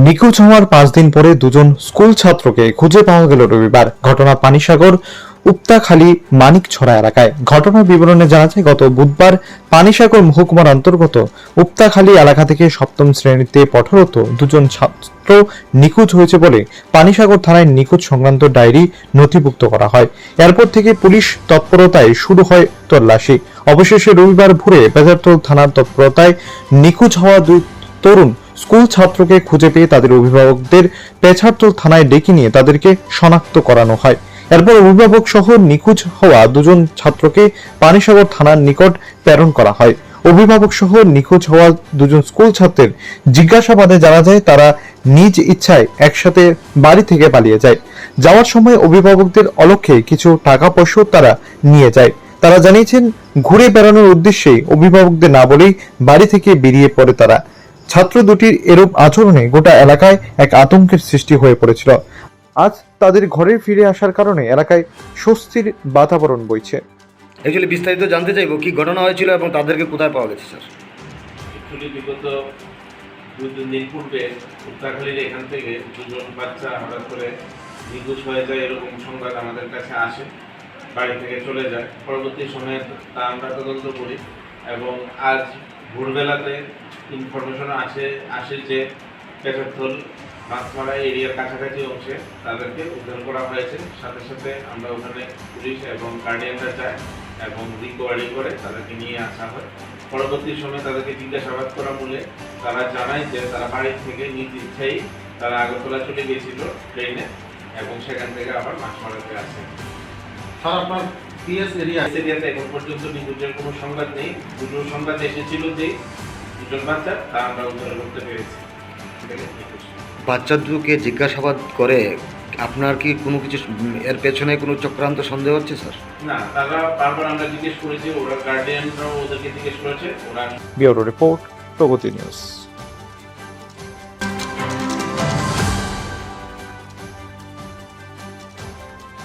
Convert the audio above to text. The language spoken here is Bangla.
নিখোঁজ হওয়ার 5 দিন পরে দুজন স্কুল ছাত্রকে খুঁজে পাওয়া গেল রবিবার। ঘটনা পানিসাগর উপতাখালী মানিকছড়া এলাকায়। ঘটনার বিবরণে জানা যায়, গত বুধবার পানিসাগর মহকুমার অন্তর্গত উপতাখালী এলাকা থেকে সপ্তম শ্রেণীতে পঠরত দুজন ছাত্র নিখোঁজ হয়েছে বলে পানিসাগর থানায় নিখোঁজ সংক্রান্ত ডায়েরি নথিভুক্ত করা হয়। এরপর থেকে পুলিশ তৎপরতায় শুরু হয় তল্লাশি। অবশেষে রবিবার ভোরে বেজারতল থানার তৎপরতায় নিখোঁজ হওয়া দুই তরুণ স্কুল ছাত্রকে খুঁজে পেয়ে তাদের অভিভাবকদের পেছারতল থানায় ডেকে নিয়ে তাদেরকে শনাক্ত করানো হয়। এরপর অভিভাবক সহ নিখোঁজ হওয়া দুজন ছাত্রকে পানিসাগর থানার নিকট প্রেরণ করা হয়। অভিভাবক সহ নিখোঁজ হওয়া দুজন স্কুল ছাত্রের জিজ্ঞাসাবাদে জানা যায়, তারা নিজ ইচ্ছায় একসাথে বাড়ি থেকে পালিয়ে যায়। যাওয়ার সময় অভিভাবকদের অলক্ষ্যে কিছু টাকা পয়সা তারা নিয়ে যায়। তারা জানিয়েছেন, ঘুরে বেড়ানোর উদ্দেশ্যে অভিভাবকদের না বলেই বাড়ি থেকে বেরিয়ে পড়ে তারা। ছাত্র দুটির এরূপ আচরণে গোটা এলাকায় এক আতঙ্কের সৃষ্টি হয়ে পড়েছিল। আজ তাদের ঘরে ফিরে আসার কারণে এলাকায় স্বস্তির বাতাবরণ বইছে। অ্যাকচুয়ালি বিস্তারিত জানতে চাইবো কি ঘটনা হয়েছিল এবং তাদেরকে কোথায় পাওয়া গেছে স্যার। অ্যাকচুয়ালি বিগত 2-3 দিন পূর্বে উত্তরাখালীর এখান থেকে দুজন বাচ্চা হঠাৎ করে নিখোঁজ হয়ে যায় এরকম সংবাদ আমাদের কাছে আসে, বাড়ি থেকে চলে যায়। পরবর্তী সময়ে তা আমরা তদন্ত করি এবং আজ ভোরবেলাতে ইনফরমেশন আসে যে পেছারথল মাছমারা এরিয়ার কাছাকাছি অংশে তাদেরকে উদ্ধার করা হয়েছে। সাথে সাথে আমরা ওখানে পুলিশ এবং গার্ডিয়ানরা যায় এবং রিকভারি করে তাদেরকে নিয়ে আসা হয়। পরবর্তী সময়ে তাদেরকে জিজ্ঞাসাবাদ করা মূলে তারা জানায় যে তারা বাড়ি থেকে নিজ ইচ্ছাই তারা আগরতলা চলে গিয়েছিল ট্রেনে এবং সেখান থেকে আবার মাছমারাতে আসে। স্যার, আপনার পিএস এরিয়াতে এখন পর্যন্ত নিখোঁজের কোনো সংবাদ নেই। দুটো সংবাদ এসেছিল যে দুজন বাচ্চা তা আমরা উদ্ধার করতে পেরেছি। বাচ্চা দুটোকে জিজ্ঞাসাবাদ করে আপনার কি কোনো কিছু এর পেছনে কোনো চক্রান্ত সন্দেহ হচ্ছে স্যার? না, তারা বারবার আমরা জিজ্ঞেস করেছি, ওরা গার্ডিয়ানরাও ওদেরকে জিজ্ঞেস করেছে, ওরা ব্যুরো রিপোর্ট, প্রগতি নিউজ।